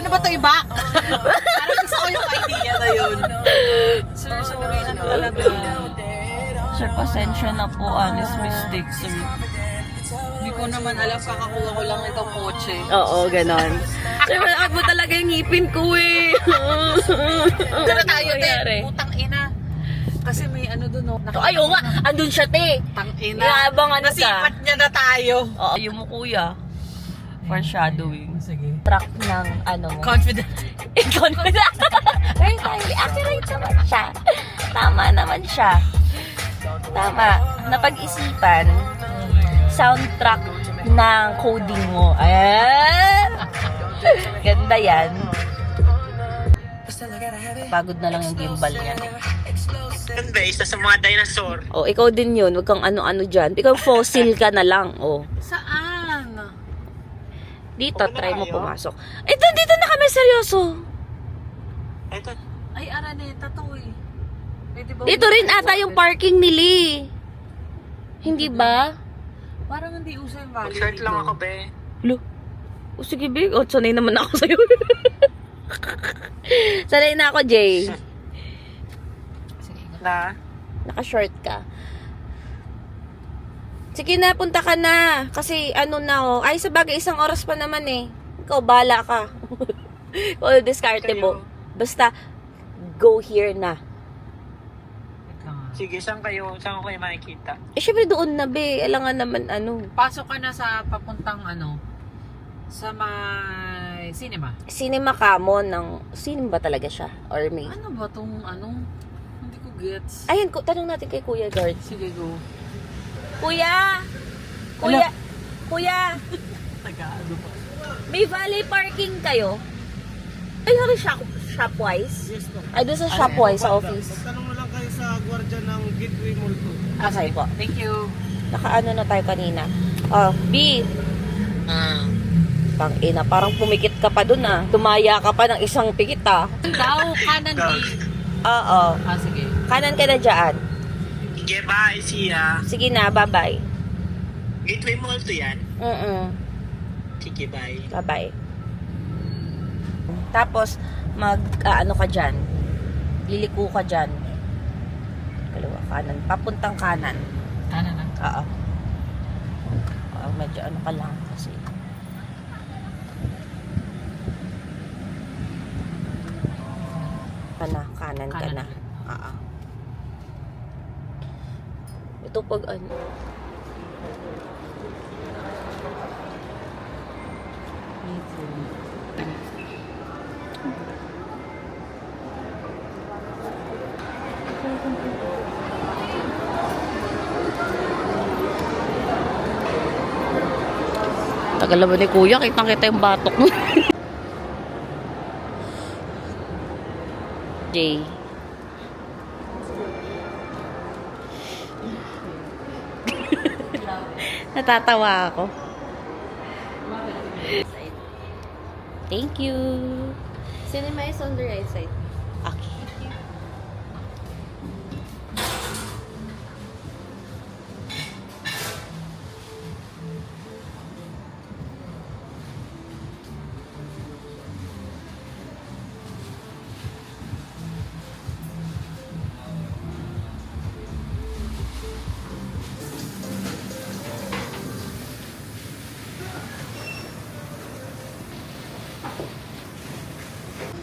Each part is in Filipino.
Paano ba ito iba? Parang gusto ko yung idea na yun. Sir, sorry na talaga. Sir, pasensya na po. Honest mistake, sir. Hindi ko naman alam, kakakuha ko lang itong kotse. Oo, ganon. Sir, malakad mo talaga yung ngipin ko eh. Tara tayo, Nangyari? te. Putang ina. Kasi may ano dun, no? Ay, oo nga. Andun siya, te. Putang ina. Inaabangan ka. Nasipat niya na tayo. Oo, yung mo, kuya. Foreshadowing. Sige. Track ng ano mo. Confident. Confident. Very highly accurate naman siya. Tama naman siya. Tama. Napag-isipan. Soundtrack ng coding mo. Ayan. Ganda yan. Pagod na lang yung gimbal niya. Yun ba, isa sa mga dinosaur. Oh, ikaw din yun. Huwag kang ano-ano dyan. Ikaw fossil ka na lang. Oh. Saan? Dito, Okay na try mo tayo? pumasok. Ito, dito na kami, seryoso. Ito. Ay, Araneta to eh. Pwede ba Dito rin ata yung parking nili. Hindi ba? Parang hindi uso yung valley Mag-short dito. lang ako, be. Lo. O sige, big. O, sanay naman ako sa'yo. Sanay na ako, Jay. Sige, Na? Naka-short ka. Sige na, punta ka na. Kasi ano na oh. Ay, sa bagay, 1 oras pa naman eh. Ikaw, bala ka. O, diskarte mo. Basta, go here na. wait lang ah. Sige, saan ko kayo makikita? Eh, syempre doon na, be. Alangan naman, ano. Pasok ka na sa papuntang ano, sa may cinema. Cinema ka mo ng... Cinema ba talaga siya? Or may... Ano ba tong ano? Hindi ko gets. Ayun, tanong natin kay Kuya Guard. Sige, go. Kuya! Kuya! Kuya! Taga-ano pa? May valet parking kayo? Ay, sorry, Shopwise? Yes, no. Ay, doon sa Shopwise, sa office. Tanong mo lang kayo sa gwardiya ng Gateway Mall po. Okay po. Thank you. Nakaano na tayo kanina. Oh, B. Pang ina, parang pumikit ka pa dun ah. Tumaya ka pa ng isang pikit ah. Daw, kanan di. Oo. Ah, sige. Kanan ka na dyan. Sige, bye, siya. Sige na, bye-bye. Gateway Mall to yan. Sige, bye. Bye-bye. Tapos, ano ka dyan. Liliko ka dyan. Kaliwa, kanan. Papuntang kanan. Kanan na. Oo. Medyo ano ka lang kasi. Kanan ka Kanan na. ulit. Oo. Ito pag ano. Tagal naman ni Kuya, kitang-kita yung batok mo. Jay. Natatawa ako. Thank you. Cinema is on the right side. Okay.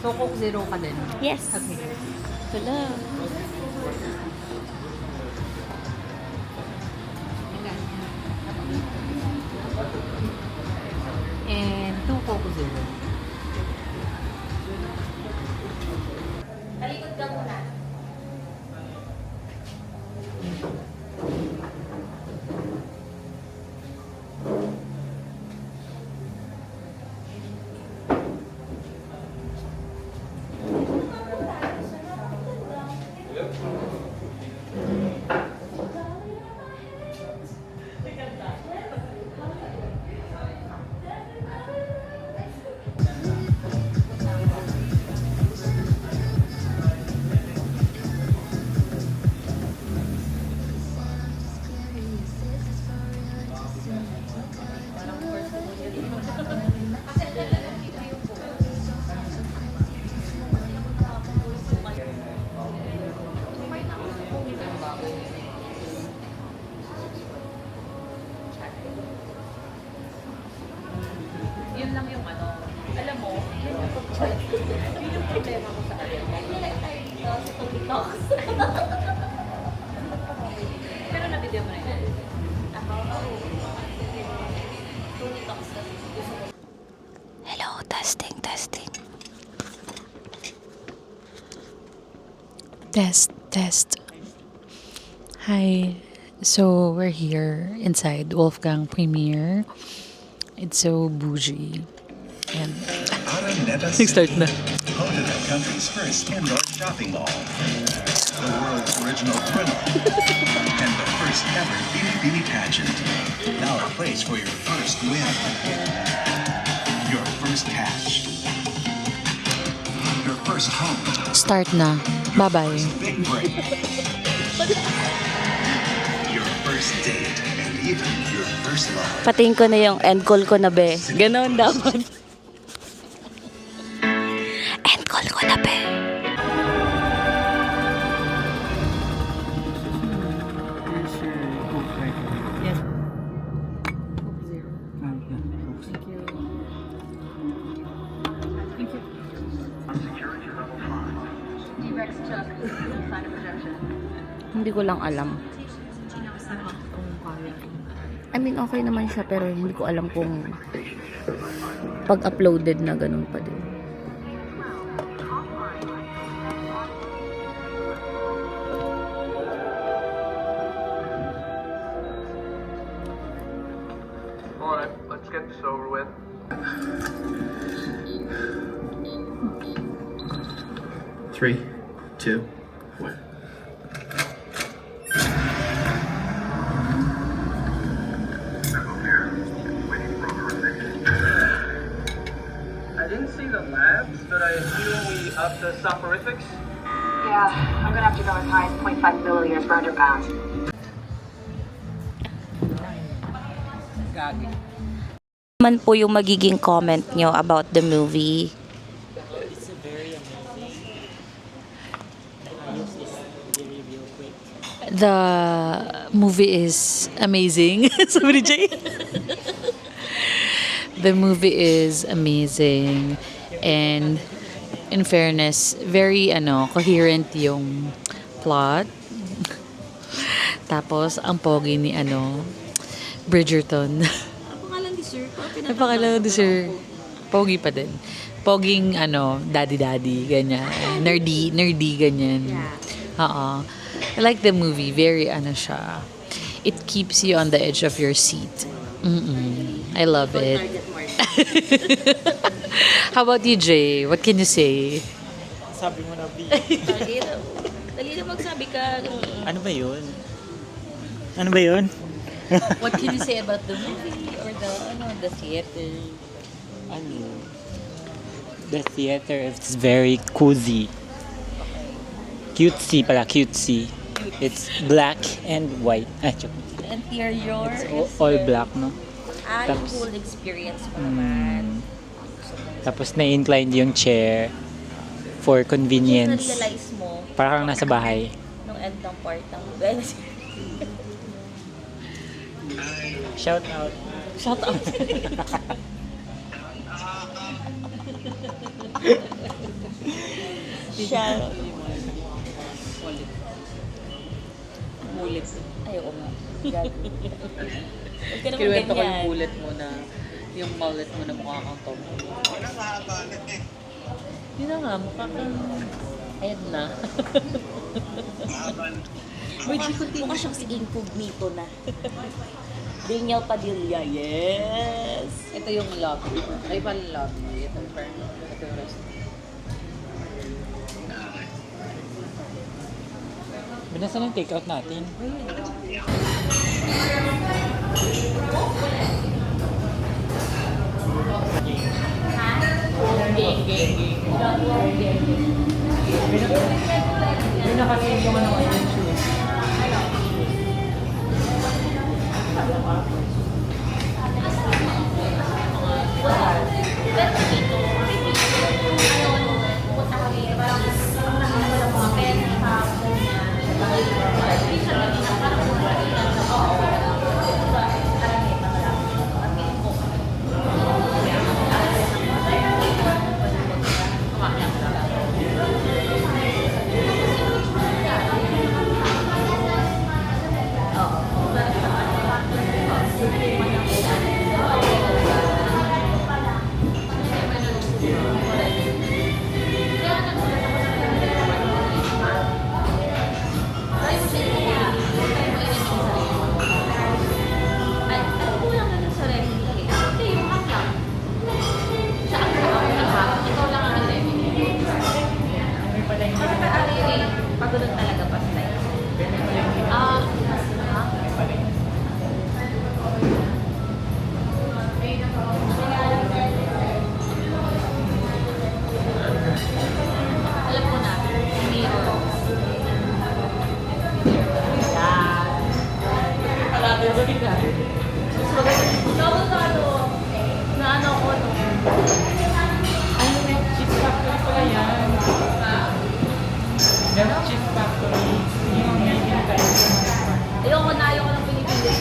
So, Coke Zero ka din. Yes. Okay. Wala. And 2 Coke Zero. Talikod ka muna. Pero na-video mo na yun. Hello, testing. Test. Hi. So we're here inside Wolfgang Premiere. It's so bougie. And Araneta start na. home to the country's first indoor shopping mall, the world's original thriller, and the first ever Bini Bini pageant. Now a place for your first win, your first cash, your first home, Start na. Bye-bye. big break, your first date, and even your first love. Patingin ko na yung end call ko na, be. Ganon dapat. End call ko na, be. Yes. Hindi ko lang alam. I mean, okay naman siya, pero hindi ko alam kung pag-uploaded na ganun pa din. Alright, let's get this over with. Three, two, one. I didn't see the labs, but I assume we up the soporifics. Yeah, I'm gonna have to go as high as 0.5 milliliters per 100 pounds. Man po yung magiging comment nyo about the movie. The movie is amazing. Sabi ni Jay. The movie is amazing. And in fairness, very coherent yung plot. Tapos ang pogi ni Bridgerton. Napakalang ni Sir. Pogi pa din. Poging daddy ganyan. Nerdy ganyan. Oo. I like the movie. Very siya. It keeps you on the edge of your seat. I love it. How about you, Jay? What can you say? Sabi mo na, B. Dali na magsabi ka. Ano ba yun? Ano ba yun? What can you say about the movie or the theater? The theater is very cozy. Cutesy pala, cutesy. It's black and white. Interior. It's all black, no? Yung Tapos- whole experience mo naman. Tapos na-inclined yung chair for convenience. Na-realize mo Parang nasa bahay. nung end ng part ng Shout out. Shout out. Shout out. Bulit. Ayoko nga. Huwag ka naman Kinuwento ko yung ganyan. bullet mo na, yung mullet mo na mukha kang Tom. Yun na nga, mukha kang Edna. Mukha siyang si Incognito na. Daniel Padilla, yes! Ito yung lobby. Ay, pala lobby. Ito yung restaurant. Binasa ng take-out natin. Pagulong talaga basta. Alam ko na, mirror. Ayoko ng Pilipinas.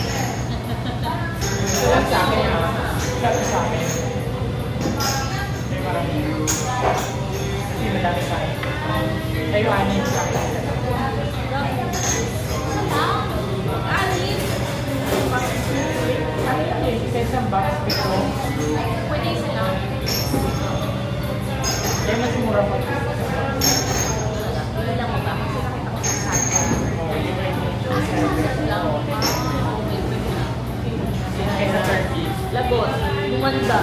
Pwede isa lang. Bilang mo ba? Kasi nakita ko sa Lagot, lumanda.